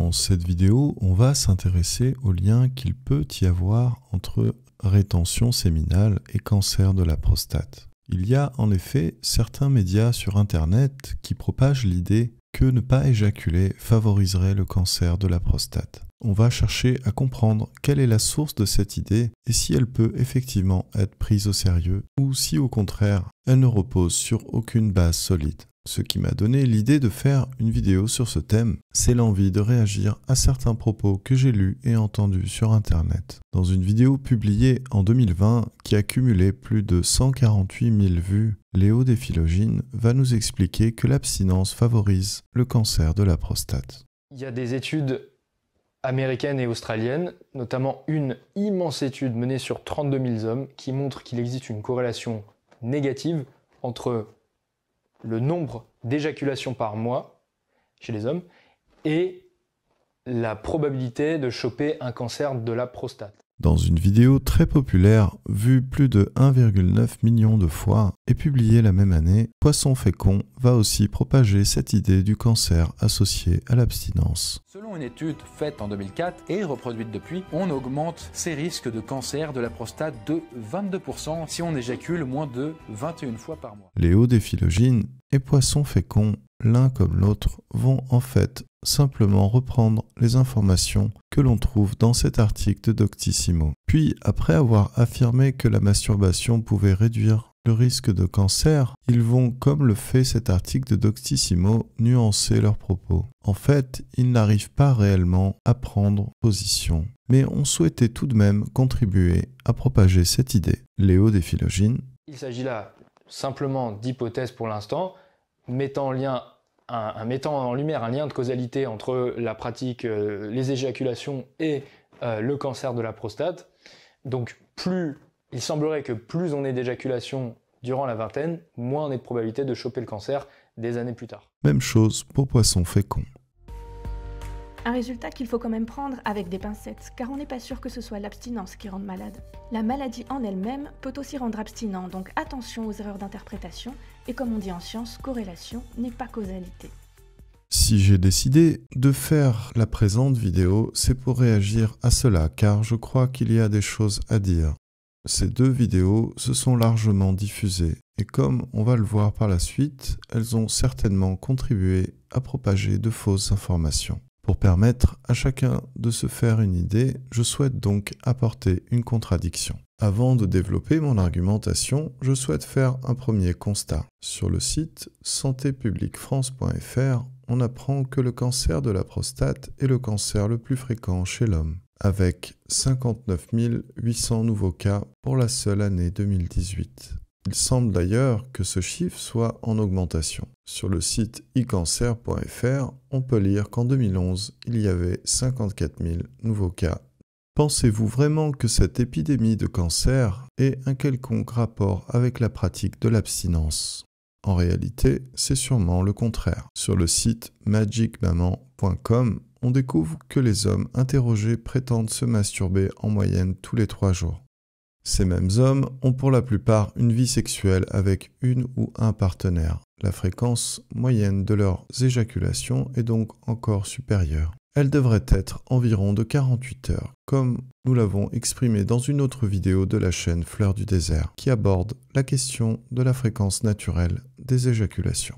Dans cette vidéo, on va s'intéresser au lien qu'il peut y avoir entre rétention séminale et cancer de la prostate. Il y a en effet certains médias sur Internet qui propagent l'idée que ne pas éjaculer favoriserait le cancer de la prostate. On va chercher à comprendre quelle est la source de cette idée et si elle peut effectivement être prise au sérieux ou si au contraire elle ne repose sur aucune base solide. Ce qui m'a donné l'idée de faire une vidéo sur ce thème, c'est l'envie de réagir à certains propos que j'ai lus et entendus sur Internet. Dans une vidéo publiée en 2020 qui a cumulé plus de 148 000 vues, Léo des Philogines va nous expliquer que l'abstinence favorise le cancer de la prostate. Il y a des études américaines et australiennes, notamment une immense étude menée sur 32 000 hommes qui montre qu'il existe une corrélation négative entre le nombre d'éjaculations par mois chez les hommes et la probabilité de choper un cancer de la prostate. Dans une vidéo très populaire, vue plus de 1,9 million de fois et publiée la même année, Poisson Fécond va aussi propager cette idée du cancer associé à l'abstinence. Selon une étude faite en 2004 et reproduite depuis, on augmente ses risques de cancer de la prostate de 22% si on éjacule moins de 21 fois par mois. Léo des Philogines et Poisson Fécond, l'un comme l'autre, vont en fait simplement reprendre les informations que l'on trouve dans cet article de Doctissimo. Puis, après avoir affirmé que la masturbation pouvait réduire le risque de cancer, ils vont, comme le fait cet article de Doctissimo, nuancer leurs propos. En fait, ils n'arrivent pas réellement à prendre position, mais ont souhaité tout de même contribuer à propager cette idée. Léo des Philogines. Il s'agit là simplement d'hypothèses pour l'instant, mettant en lumière un lien de causalité entre la pratique, les éjaculations et le cancer de la prostate. Donc il semblerait que plus on ait d'éjaculations durant la vingtaine, moins on ait de probabilité de choper le cancer des années plus tard. Même chose pour Poisson Fécond. Un résultat qu'il faut quand même prendre avec des pincettes, car on n'est pas sûr que ce soit l'abstinence qui rende malade. La maladie en elle-même peut aussi rendre abstinent, donc attention aux erreurs d'interprétation, et comme on dit en science, corrélation n'est pas causalité. Si j'ai décidé de faire la présente vidéo, c'est pour réagir à cela, car je crois qu'il y a des choses à dire. Ces deux vidéos se sont largement diffusées, et comme on va le voir par la suite, elles ont certainement contribué à propager de fausses informations. Pour permettre à chacun de se faire une idée, je souhaite donc apporter une contradiction. Avant de développer mon argumentation, je souhaite faire un premier constat. Sur le site santépubliquefrance.fr, on apprend que le cancer de la prostate est le cancer le plus fréquent chez l'homme, avec 59 800 nouveaux cas pour la seule année 2018. Il semble d'ailleurs que ce chiffre soit en augmentation. Sur le site icancer.fr, on peut lire qu'en 2011, il y avait 54 000 nouveaux cas. Pensez-vous vraiment que cette épidémie de cancer ait un quelconque rapport avec la pratique de l'abstinence? En réalité, c'est sûrement le contraire. Sur le site magicmaman.com, on découvre que les hommes interrogés prétendent se masturber en moyenne tous les 3 jours. Ces mêmes hommes ont pour la plupart une vie sexuelle avec une ou un partenaire. La fréquence moyenne de leurs éjaculations est donc encore supérieure. Elle devrait être environ de 48 heures, comme nous l'avons exprimé dans une autre vidéo de la chaîne Fleurs du désert, qui aborde la question de la fréquence naturelle des éjaculations.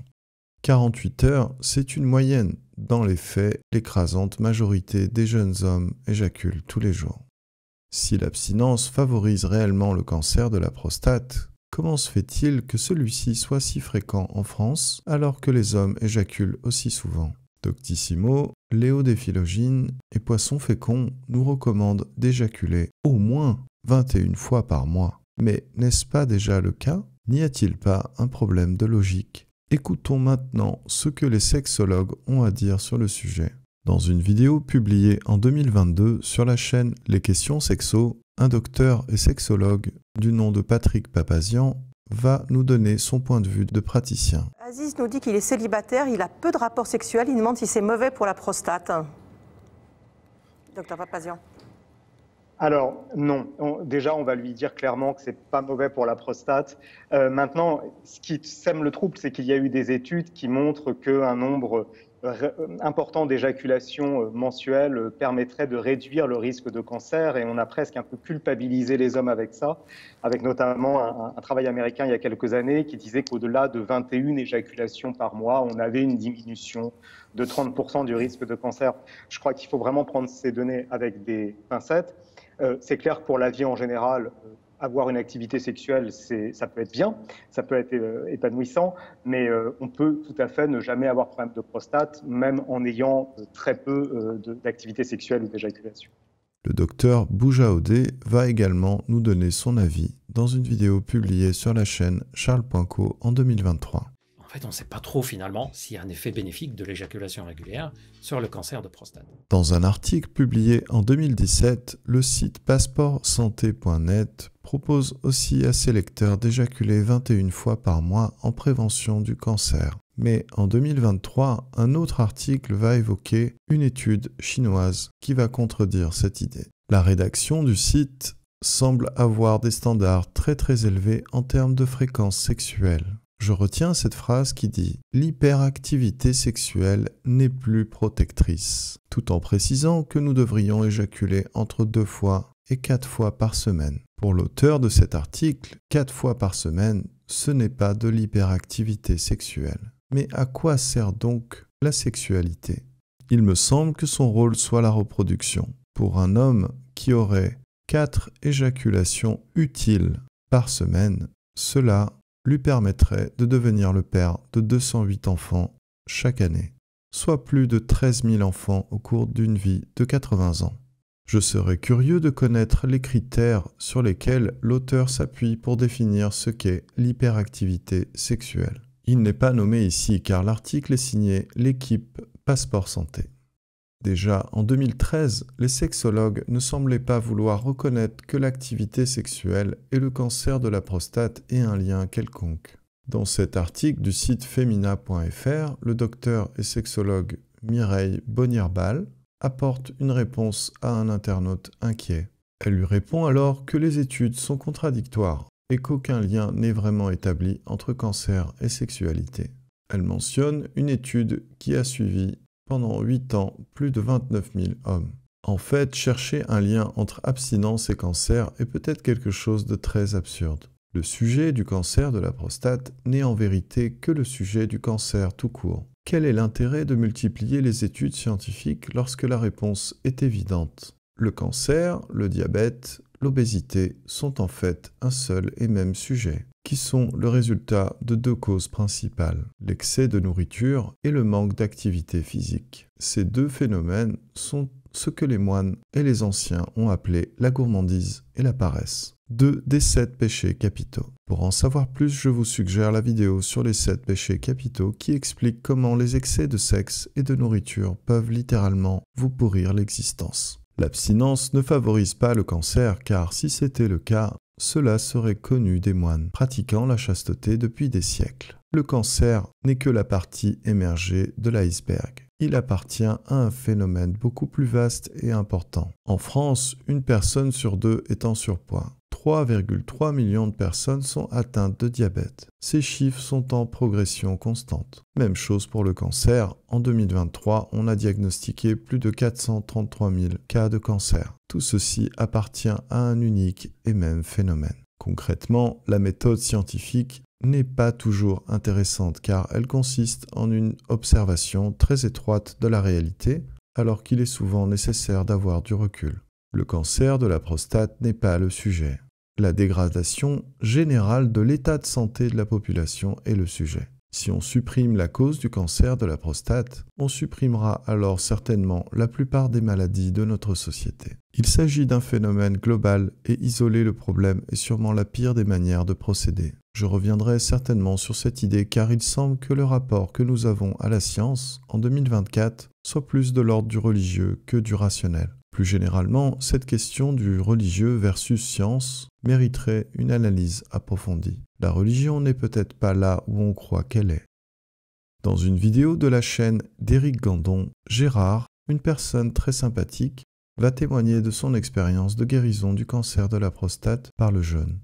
48 heures, c'est une moyenne. Dans les faits, l'écrasante majorité des jeunes hommes éjaculent tous les jours. Si l'abstinence favorise réellement le cancer de la prostate, comment se fait-il que celui-ci soit si fréquent en France alors que les hommes éjaculent aussi souvent? Doctissimo, Léo des Philogines et Poisson Fécond nous recommandent d'éjaculer au moins 21 fois par mois. Mais n'est-ce pas déjà le cas? N'y a-t-il pas un problème de logique? Écoutons maintenant ce que les sexologues ont à dire sur le sujet. Dans une vidéo publiée en 2022 sur la chaîne Les Questions Sexo, un docteur et sexologue du nom de Patrick Papazian va nous donner son point de vue de praticien. Aziz nous dit qu'il est célibataire, il a peu de rapports sexuels, il demande si c'est mauvais pour la prostate. Docteur Papazian. Alors non, déjà on va lui dire clairement que c'est pas mauvais pour la prostate. Maintenant, ce qui sème le trouble, c'est qu'il y a eu des études qui montrent qu'un nombre important d'éjaculation mensuelle permettrait de réduire le risque de cancer, et on a presque un peu culpabilisé les hommes avec ça, avec notamment un travail américain il y a quelques années qui disait qu'au-delà de 21 éjaculations par mois, on avait une diminution de 30% du risque de cancer. Je crois qu'il faut vraiment prendre ces données avec des pincettes. C'est clair que pour la vie en général, avoir une activité sexuelle, ça peut être bien, ça peut être épanouissant, mais on peut tout à fait ne jamais avoir de problème de prostate, même en ayant très peu d'activité sexuelle ou d'éjaculation. Le docteur Boujaodé va également nous donner son avis dans une vidéo publiée sur la chaîne Charles.co en 2023. En fait, on ne sait pas trop finalement s'il y a un effet bénéfique de l'éjaculation régulière sur le cancer de prostate. Dans un article publié en 2017, le site passeportsanté.net propose aussi à ses lecteurs d'éjaculer 21 fois par mois en prévention du cancer. Mais en 2023, un autre article va évoquer une étude chinoise qui va contredire cette idée. La rédaction du site semble avoir des standards très élevés en termes de fréquence sexuelle. Je retiens cette phrase qui dit « L'hyperactivité sexuelle n'est plus protectrice », tout en précisant que nous devrions éjaculer entre 2 fois et 4 fois par semaine. Pour l'auteur de cet article, 4 fois par semaine, ce n'est pas de l'hyperactivité sexuelle. Mais à quoi sert donc la sexualité? Il me semble que son rôle soit la reproduction. Pour un homme qui aurait 4 éjaculations utiles par semaine, cela lui permettrait de devenir le père de 208 enfants chaque année, soit plus de 13 000 enfants au cours d'une vie de 80 ans. Je serais curieux de connaître les critères sur lesquels l'auteur s'appuie pour définir ce qu'est l'hyperactivité sexuelle. Il n'est pas nommé ici car l'article est signé l'équipe Passeport Santé. Déjà en 2013, les sexologues ne semblaient pas vouloir reconnaître que l'activité sexuelle et le cancer de la prostate aient un lien quelconque. Dans cet article du site femina.fr, le docteur et sexologue Mireille Bonnierbal apporte une réponse à un internaute inquiet. Elle lui répond alors que les études sont contradictoires et qu'aucun lien n'est vraiment établi entre cancer et sexualité. Elle mentionne une étude qui a suivi pendant 8 ans plus de 29 000 hommes. En fait, chercher un lien entre abstinence et cancer est peut-être quelque chose de très absurde. Le sujet du cancer de la prostate n'est en vérité que le sujet du cancer tout court. Quel est l'intérêt de multiplier les études scientifiques lorsque la réponse est évidente? Le cancer, le diabète, l'obésité sont en fait un seul et même sujet, qui sont le résultat de 2 causes principales, l'excès de nourriture et le manque d'activité physique. Ces 2 phénomènes sont ce que les moines et les anciens ont appelé la gourmandise et la paresse. 2 des 7 péchés capitaux. Pour en savoir plus, je vous suggère la vidéo sur les 7 péchés capitaux qui explique comment les excès de sexe et de nourriture peuvent littéralement vous pourrir l'existence. L'abstinence ne favorise pas le cancer car si c'était le cas, cela serait connu des moines pratiquant la chasteté depuis des siècles. Le cancer n'est que la partie émergée de l'iceberg. Il appartient à un phénomène beaucoup plus vaste et important. En France, une personne sur 2 est en surpoids. 3,3 millions de personnes sont atteintes de diabète. Ces chiffres sont en progression constante. Même chose pour le cancer. En 2023, on a diagnostiqué plus de 433 000 cas de cancer. Tout ceci appartient à un unique et même phénomène. Concrètement, la méthode scientifique n'est pas toujours intéressante car elle consiste en une observation très étroite de la réalité, alors qu'il est souvent nécessaire d'avoir du recul. Le cancer de la prostate n'est pas le sujet. La dégradation générale de l'état de santé de la population est le sujet. Si on supprime la cause du cancer de la prostate, on supprimera alors certainement la plupart des maladies de notre société. Il s'agit d'un phénomène global et isoler le problème est sûrement la pire des manières de procéder. Je reviendrai certainement sur cette idée car il semble que le rapport que nous avons à la science en 2024 soit plus de l'ordre du religieux que du rationnel. Plus généralement, cette question du religieux versus science mériterait une analyse approfondie. La religion n'est peut-être pas là où on croit qu'elle est. Dans une vidéo de la chaîne d'Éric Gandon, Gérard, une personne très sympathique, va témoigner de son expérience de guérison du cancer de la prostate par le jeûne.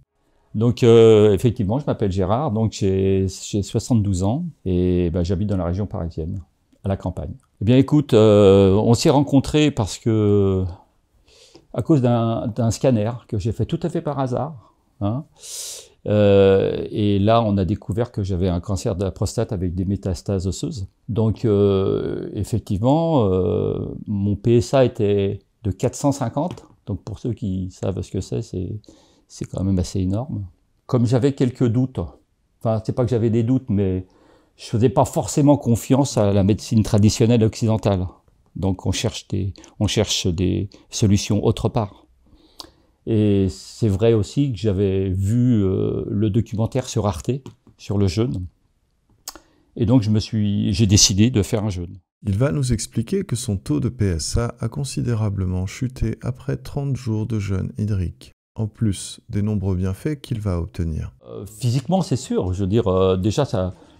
Donc effectivement, je m'appelle Gérard, donc j'ai 72 ans et j'habite dans la région parisienne. à la campagne. Eh bien écoute, on s'est rencontrés parce que, à cause d'un scanner que j'ai fait tout à fait par hasard, hein, et là on a découvert que j'avais un cancer de la prostate avec des métastases osseuses. Donc effectivement, mon PSA était de 450, donc pour ceux qui savent ce que c'est quand même assez énorme. Comme j'avais quelques doutes, enfin c'est pas que j'avais des doutes, mais je faisais pas forcément confiance à la médecine traditionnelle occidentale. Donc on cherche des solutions autre part. Et c'est vrai aussi que j'avais vu le documentaire sur Arte, sur le jeûne. Et donc j'ai décidé de faire un jeûne. Il va nous expliquer que son taux de PSA a considérablement chuté après 30 jours de jeûne hydrique, en plus des nombreux bienfaits qu'il va obtenir. Physiquement, c'est sûr. Je veux dire, déjà,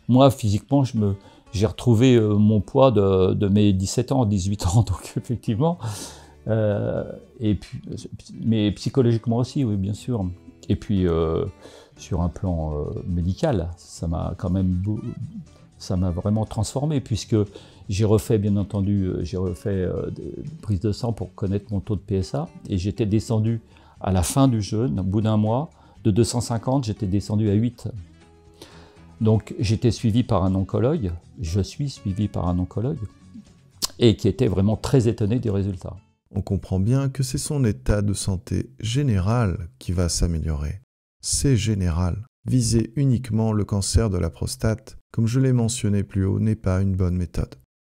moi, physiquement, j'ai retrouvé mon poids de mes 17 ans, 18 ans, donc effectivement. Et puis, mais psychologiquement aussi, oui, bien sûr. Et puis, sur un plan médical, ça m'a vraiment transformé, puisque j'ai refait, bien entendu, des prises de sang pour connaître mon taux de PSA, et j'étais descendu à la fin du jeûne, au bout d'un mois, de 250, j'étais descendu à 8. Donc j'étais suivi par un oncologue, je suis suivi par un oncologue, et qui était vraiment très étonné des résultats. On comprend bien que c'est son état de santé général qui va s'améliorer. C'est général. Viser uniquement le cancer de la prostate, comme je l'ai mentionné plus haut, n'est pas une bonne méthode.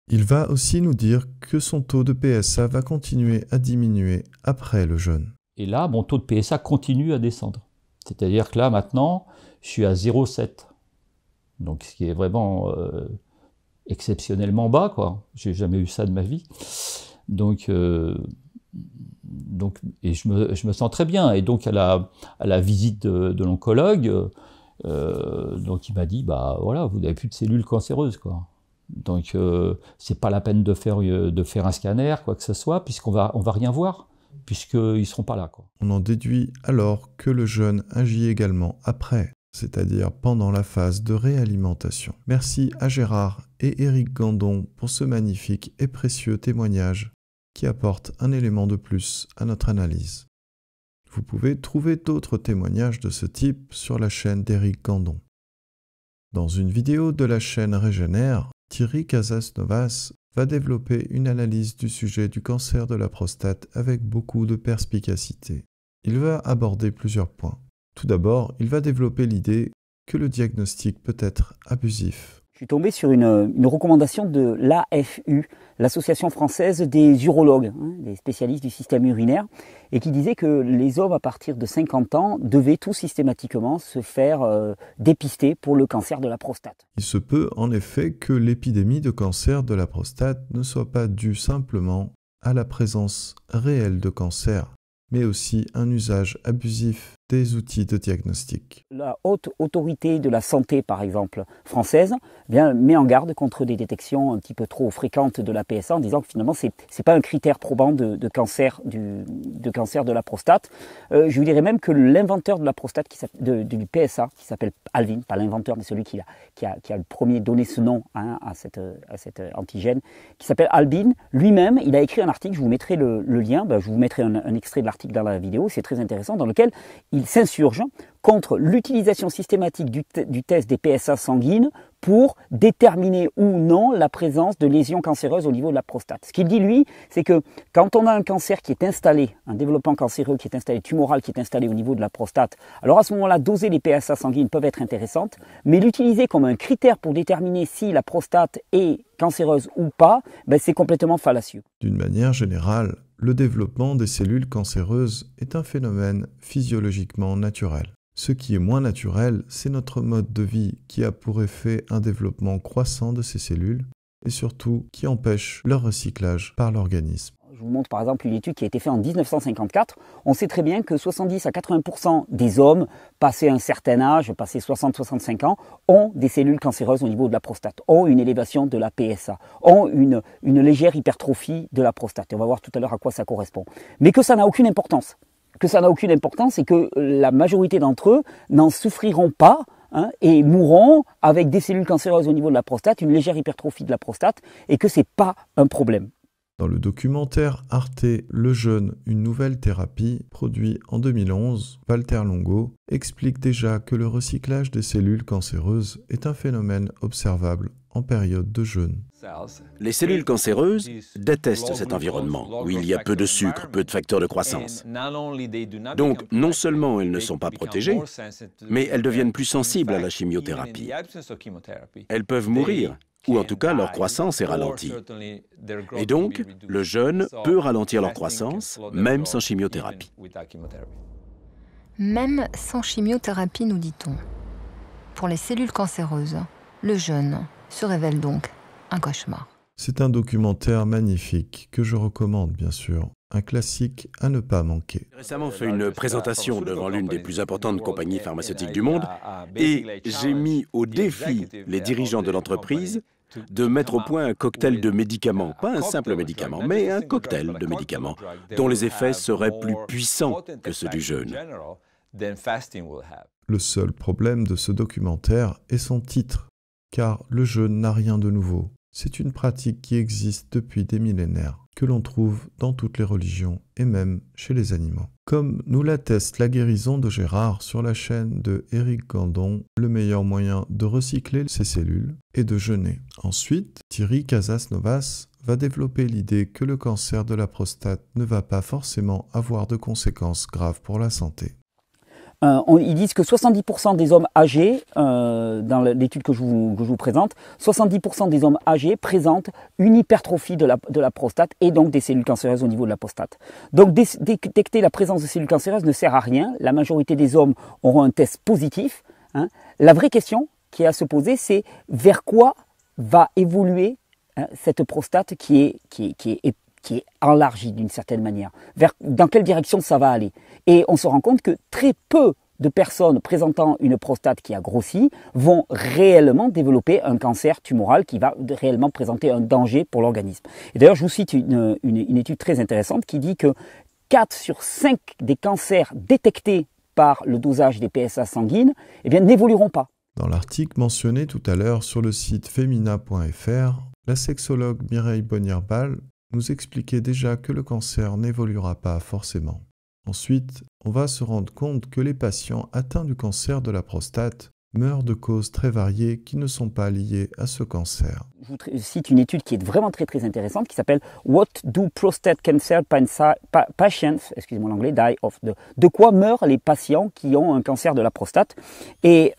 Il va aussi nous dire que son taux de PSA va continuer à diminuer après le jeûne. Et là, mon taux de PSA continue à descendre. C'est-à-dire que là, maintenant, je suis à 0,7. Donc, ce qui est vraiment exceptionnellement bas, quoi. J'ai jamais eu ça de ma vie. Donc et je me sens très bien. Et donc, à la visite de l'oncologue, donc il m'a dit, bah voilà, vous n'avez plus de cellules cancéreuses, quoi. Donc, c'est pas la peine de faire un scanner, quoi que ce soit, puisqu'on va rien voir, puisqu'ils ne seront pas là, quoi. On en déduit alors que le jeûne agit également après, c'est-à-dire pendant la phase de réalimentation. Merci à Gérard et Éric Gandon pour ce magnifique et précieux témoignage qui apporte un élément de plus à notre analyse. Vous pouvez trouver d'autres témoignages de ce type sur la chaîne d'Éric Gandon. Dans une vidéo de la chaîne Régénère, Thierry Casasnovas va développer une analyse du sujet du cancer de la prostate avec beaucoup de perspicacité. Il va aborder plusieurs points. Tout d'abord, il va développer l'idée que le diagnostic peut être abusif. Je suis tombé sur une recommandation de l'AFU, l'Association française des urologues, des spécialistes du système urinaire, et qui disait que les hommes à partir de 50 ans devaient tout systématiquement se faire dépister pour le cancer de la prostate. Il se peut en effet que l'épidémie de cancer de la prostate ne soit pas due simplement à la présence réelle de cancer, mais aussi un usage abusif des outils de diagnostic. La haute autorité de la santé, par exemple, française, met en garde contre des détections un petit peu trop fréquentes de la PSA en disant que finalement, ce n'est pas un critère probant de cancer de la prostate. Je vous dirais même que l'inventeur de la prostate, du PSA, qui s'appelle Alvin, pas l'inventeur, mais celui qui a le premier donné ce nom à cet antigène, qui s'appelle Alvin, lui-même, il a écrit un article, je vous mettrai le lien, je vous mettrai un extrait de l'article dans la vidéo, c'est très intéressant, dans lequel il s'insurge contre l'utilisation systématique du test des PSA sanguines pour déterminer ou non la présence de lésions cancéreuses au niveau de la prostate. Ce qu'il dit, lui, c'est que quand on a un cancer qui est installé, un développement cancéreux qui est installé, tumoral qui est installé au niveau de la prostate, alors à ce moment-là, doser les PSA sanguines peuvent être intéressantes, mais l'utiliser comme un critère pour déterminer si la prostate est cancéreuse ou pas, c'est complètement fallacieux. D'une manière générale, le développement des cellules cancéreuses est un phénomène physiologiquement naturel. Ce qui est moins naturel, c'est notre mode de vie qui a pour effet un développement croissant de ces cellules et surtout qui empêche leur recyclage par l'organisme. Je vous montre par exemple une étude qui a été faite en 1954. On sait très bien que 70 à 80% des hommes, passé un certain âge, passé 60-65 ans, ont des cellules cancéreuses au niveau de la prostate, ont une élévation de la PSA, ont une légère hypertrophie de la prostate. Et on va voir tout à l'heure à quoi ça correspond. Mais que ça n'a aucune importance. Et que la majorité d'entre eux n'en souffriront pas et mourront avec des cellules cancéreuses au niveau de la prostate, une légère hypertrophie de la prostate, et que c'est pas un problème. Dans le documentaire Arte Le Jeûne, une nouvelle thérapie, produit en 2011, Walter Longo explique déjà que le recyclage des cellules cancéreuses est un phénomène observable en période de jeûne. Les cellules cancéreuses détestent cet environnement où il y a peu de sucre, peu de facteurs de croissance. Donc, non seulement elles ne sont pas protégées, mais elles deviennent plus sensibles à la chimiothérapie. Elles peuvent mourir, ou en tout cas leur croissance est ralentie. Et donc, le jeûne peut ralentir leur croissance, même sans chimiothérapie. Même sans chimiothérapie, nous dit-on. Pour les cellules cancéreuses, le jeûne se révèle donc un cauchemar. C'est un documentaire magnifique que je recommande bien sûr, un classique à ne pas manquer. J'ai récemment fait une présentation devant l'une des plus importantes compagnies pharmaceutiques du monde et j'ai mis au défi les dirigeants de l'entreprise de mettre au point un cocktail de médicaments, pas un simple médicament, mais un cocktail de médicaments dont les effets seraient plus puissants que ceux du jeûne. Le seul problème de ce documentaire est son titre, car le jeûne n'a rien de nouveau. C'est une pratique qui existe depuis des millénaires, que l'on trouve dans toutes les religions et même chez les animaux. Comme nous l'atteste la guérison de Gérard sur la chaîne de Éric Gandon, le meilleur moyen de recycler ses cellules est de jeûner. Ensuite, Thierry Casasnovas va développer l'idée que le cancer de la prostate ne va pas forcément avoir de conséquences graves pour la santé. Ils disent que 70% des hommes âgés, dans l'étude que je vous présente, 70% des hommes âgés présentent une hypertrophie de la prostate et donc des cellules cancéreuses au niveau de la prostate. Donc détecter la présence de cellules cancéreuses ne sert à rien. La majorité des hommes auront un test positif. La vraie question qui est à se poser, c'est vers quoi va évoluer cette prostate qui est enlargie d'une certaine manière. Dans quelle direction ça va aller? Et on se rend compte que très peu de personnes présentant une prostate qui a grossi vont réellement développer un cancer tumoral qui va réellement présenter un danger pour l'organisme. Et d'ailleurs, je vous cite une étude très intéressante qui dit que 4 sur 5 des cancers détectés par le dosage des PSA sanguines n'évolueront pas. Dans l'article mentionné tout à l'heure sur le site femina.fr, la sexologue Mireille Bonnier-Ball nous expliquait déjà que le cancer n'évoluera pas forcément. Ensuite, on va se rendre compte que les patients atteints du cancer de la prostate meurent de causes très variées qui ne sont pas liées à ce cancer. Je vous cite une étude qui est vraiment très très intéressante qui s'appelle « What do prostate cancer patients excusez-moi l'anglais, die of ?» De quoi meurent les patients qui ont un cancer de la prostate. Et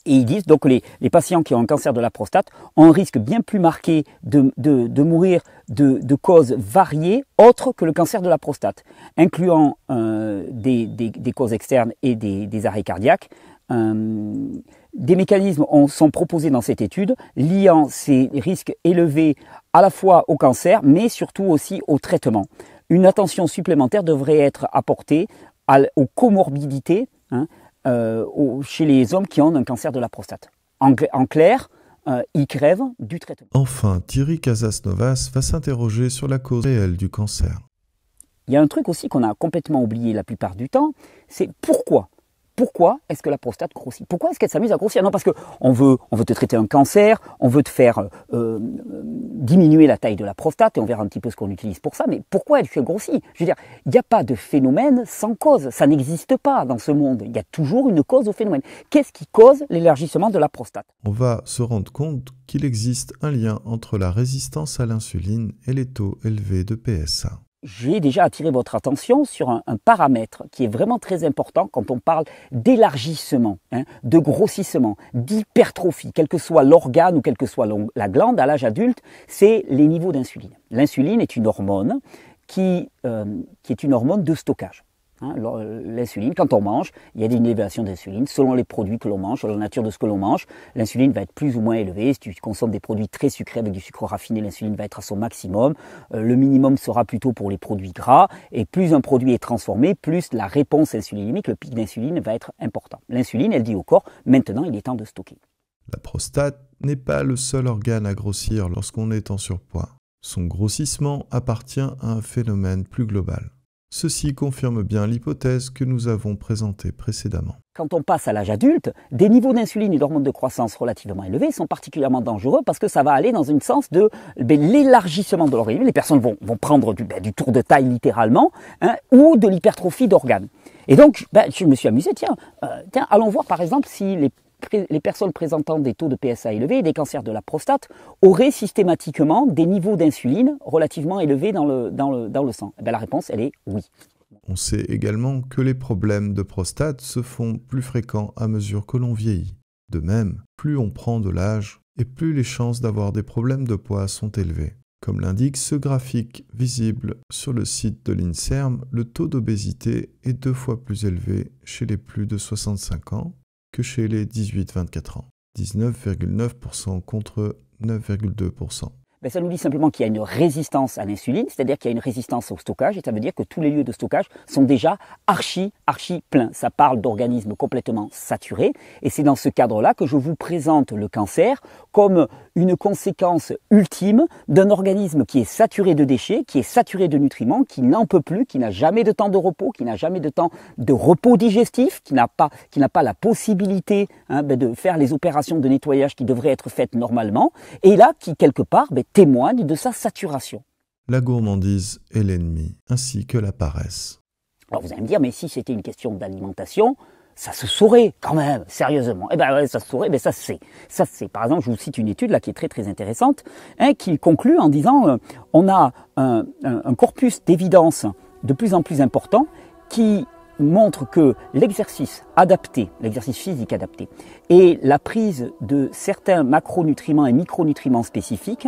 ils disent donc que les patients qui ont un cancer de la prostate ont un risque bien plus marqué de mourir de causes variées autres que le cancer de la prostate, incluant des causes externes et des arrêts cardiaques. Des mécanismes sont proposés dans cette étude liant ces risques élevés à la fois au cancer mais surtout aussi au traitement. Une attention supplémentaire devrait être apportée aux comorbidités chez les hommes qui ont un cancer de la prostate. En clair, ils crèvent du traitement. Enfin, Thierry Casasnovas va s'interroger sur la cause réelle du cancer. Il y a un truc aussi qu'on a complètement oublié la plupart du temps, c'est pourquoi. Pourquoi est-ce que la prostate grossit? Pourquoi est-ce qu'elle s'amuse à grossir? Non, parce qu'on veut te traiter un cancer, on veut te faire diminuer la taille de la prostate, et on verra un petit peu ce qu'on utilise pour ça, mais pourquoi elle grossit? Je veux dire, il n'y a pas de phénomène sans cause. Ça n'existe pas dans ce monde. Il y a toujours une cause au phénomène. Qu'est-ce qui cause l'élargissement de la prostate? On va se rendre compte qu'il existe un lien entre la résistance à l'insuline et les taux élevés de PSA. J'ai déjà attiré votre attention sur un paramètre qui est vraiment très important quand on parle d'élargissement, de grossissement, d'hypertrophie, quel que soit l'organe ou quelle que soit la glande à l'âge adulte, c'est les niveaux d'insuline. L'insuline est une hormone qui est une hormone de stockage. L'insuline, quand on mange, il y a des élévations d'insuline selon les produits que l'on mange, selon la nature de ce que l'on mange. L'insuline va être plus ou moins élevée. Si tu consommes des produits très sucrés avec du sucre raffiné, l'insuline va être à son maximum. Le minimum sera plutôt pour les produits gras. Et plus un produit est transformé, plus la réponse insulinique, le pic d'insuline va être important. L'insuline, elle dit au corps, maintenant il est temps de stocker. La prostate n'est pas le seul organe à grossir lorsqu'on est en surpoids. Son grossissement appartient à un phénomène plus global. Ceci confirme bien l'hypothèse que nous avons présentée précédemment. Quand on passe à l'âge adulte, des niveaux d'insuline et d'hormones de croissance relativement élevés sont particulièrement dangereux parce que ça va aller dans un sens de l'élargissement de l'organisme. Les personnes vont prendre du tour de taille littéralement, hein, ou de l'hypertrophie d'organes. Et donc, je me suis amusé, tiens, allons voir par exemple si les personnes présentant des taux de PSA élevés et des cancers de la prostate auraient systématiquement des niveaux d'insuline relativement élevés dans le sang. Et la réponse, elle est oui. On sait également que les problèmes de prostate se font plus fréquents à mesure que l'on vieillit. De même, plus on prend de l'âge et plus les chances d'avoir des problèmes de poids sont élevées. Comme l'indique ce graphique visible sur le site de l'INSERM, le taux d'obésité est 2 fois plus élevé chez les plus de 65 ans que chez les 18-24 ans, 19,9% contre 9,2%. Ça nous dit simplement qu'il y a une résistance à l'insuline, c'est-à-dire qu'il y a une résistance au stockage, et ça veut dire que tous les lieux de stockage sont déjà archi pleins. Ça parle d'organismes complètement saturés, et c'est dans ce cadre-là que je vous présente le cancer comme une conséquence ultime d'un organisme qui est saturé de déchets, qui est saturé de nutriments, qui n'en peut plus, qui n'a jamais de temps de repos, qui n'a jamais de temps de repos digestif, qui n'a pas la possibilité de faire les opérations de nettoyage qui devraient être faites normalement, et là qui quelque part témoigne de sa saturation. La gourmandise est l'ennemi, ainsi que la paresse. Alors vous allez me dire, mais si c'était une question d'alimentation, ça se saurait quand même, sérieusement. Eh bien ouais, ça se saurait, mais ça se sait. Ça se sait. Par exemple, je vous cite une étude là qui est très intéressante, qui conclut en disant on a un corpus d'évidence de plus en plus important qui montre que l'exercice adapté, l'exercice physique adapté, et la prise de certains macronutriments et micronutriments spécifiques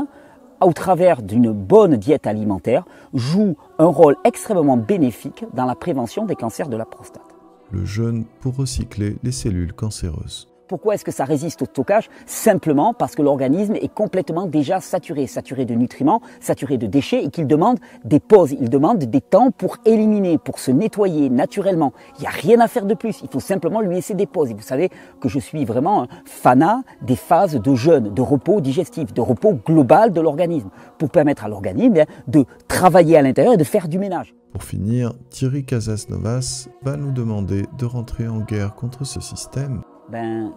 au travers d'une bonne diète alimentaire, joue un rôle extrêmement bénéfique dans la prévention des cancers de la prostate. Le jeûne pour recycler les cellules cancéreuses. Pourquoi est-ce que ça résiste au stockage? Simplement parce que l'organisme est complètement déjà saturé de nutriments, saturé de déchets, et qu'il demande des pauses, il demande des temps pour éliminer, pour se nettoyer naturellement. Il n'y a rien à faire de plus, il faut simplement lui laisser des pauses. Et vous savez que je suis vraiment un fanat des phases de jeûne, de repos digestif, de repos global de l'organisme, pour permettre à l'organisme de travailler à l'intérieur et de faire du ménage. Pour finir, Thierry Casasnovas va nous demander de rentrer en guerre contre ce système.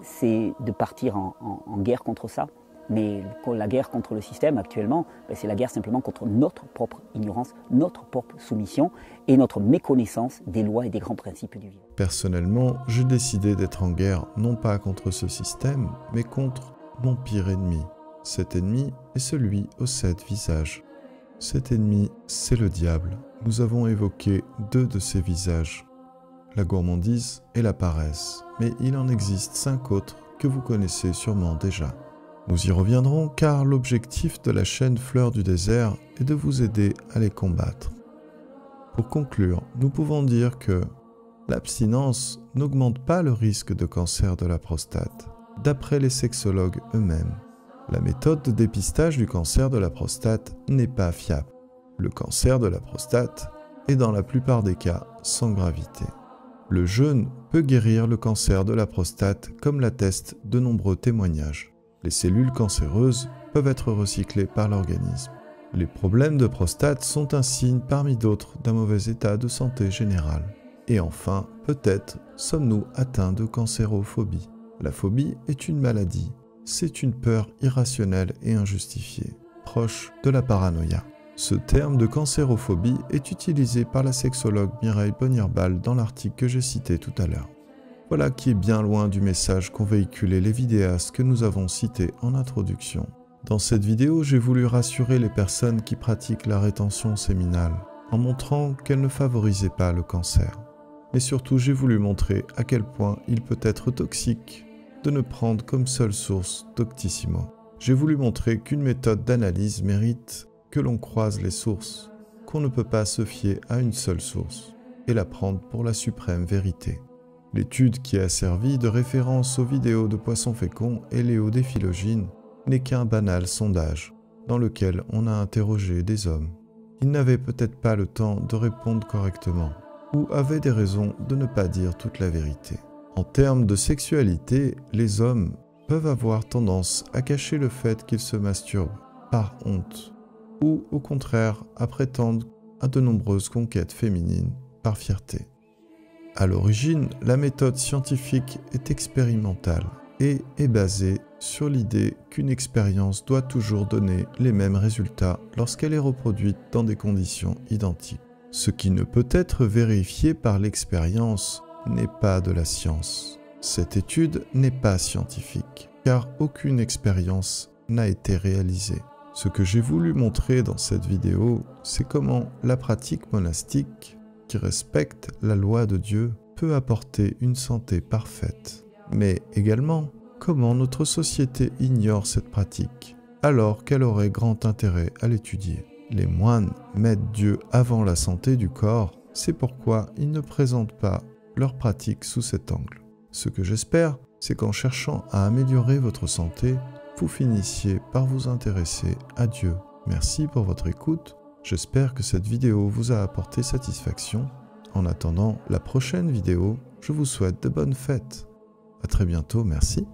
C'est de partir en guerre contre ça. Mais la guerre contre le système actuellement, c'est la guerre simplement contre notre propre ignorance, notre propre soumission et notre méconnaissance des lois et des grands principes du vivant. Personnellement, j'ai décidé d'être en guerre non pas contre ce système, mais contre mon pire ennemi. Cet ennemi est celui aux 7 visages. Cet ennemi, c'est le diable. Nous avons évoqué 2 de ces visages, la gourmandise et la paresse, mais il en existe 5 autres que vous connaissez sûrement déjà. Nous y reviendrons car l'objectif de la chaîne Fleurs du désert est de vous aider à les combattre. Pour conclure, nous pouvons dire que l'abstinence n'augmente pas le risque de cancer de la prostate, d'après les sexologues eux-mêmes. La méthode de dépistage du cancer de la prostate n'est pas fiable. Le cancer de la prostate est dans la plupart des cas sans gravité. Le jeûne peut guérir le cancer de la prostate comme l'attestent de nombreux témoignages. Les cellules cancéreuses peuvent être recyclées par l'organisme. Les problèmes de prostate sont un signe parmi d'autres d'un mauvais état de santé général. Et enfin, peut-être sommes-nous atteints de cancérophobie. La phobie est une maladie. C'est une peur irrationnelle et injustifiée, proche de la paranoïa. Ce terme de cancérophobie est utilisé par la sexologue Mireille Ponirbal dans l'article que j'ai cité tout à l'heure. Voilà qui est bien loin du message qu'ont véhiculé les vidéastes que nous avons cités en introduction. Dans cette vidéo, j'ai voulu rassurer les personnes qui pratiquent la rétention séminale, en montrant qu'elle ne favorisait pas le cancer. Mais surtout, j'ai voulu montrer à quel point il peut être toxique de ne prendre comme seule source Doctissimo. J'ai voulu montrer qu'une méthode d'analyse mérite que l'on croise les sources, qu'on ne peut pas se fier à une seule source et la prendre pour la suprême vérité. L'étude qui a servi de référence aux vidéos de Poisson Fécond et Léo Déphilogine n'est qu'un banal sondage dans lequel on a interrogé des hommes. Ils n'avaient peut-être pas le temps de répondre correctement ou avaient des raisons de ne pas dire toute la vérité. En termes de sexualité, les hommes peuvent avoir tendance à cacher le fait qu'ils se masturbent par honte ou au contraire à prétendre à de nombreuses conquêtes féminines par fierté. À l'origine, la méthode scientifique est expérimentale et est basée sur l'idée qu'une expérience doit toujours donner les mêmes résultats lorsqu'elle est reproduite dans des conditions identiques. Ce qui ne peut être vérifié par l'expérience n'est pas de la science. Cette étude n'est pas scientifique, car aucune expérience n'a été réalisée. Ce que j'ai voulu montrer dans cette vidéo, c'est comment la pratique monastique, qui respecte la loi de Dieu, peut apporter une santé parfaite. Mais également, comment notre société ignore cette pratique, alors qu'elle aurait grand intérêt à l'étudier. Les moines mettent Dieu avant la santé du corps, c'est pourquoi ils ne présentent pas leur pratique sous cet angle. Ce que j'espère, c'est qu'en cherchant à améliorer votre santé, vous finissiez par vous intéresser à Dieu. Merci pour votre écoute, j'espère que cette vidéo vous a apporté satisfaction. En attendant la prochaine vidéo, je vous souhaite de bonnes fêtes. À très bientôt, merci.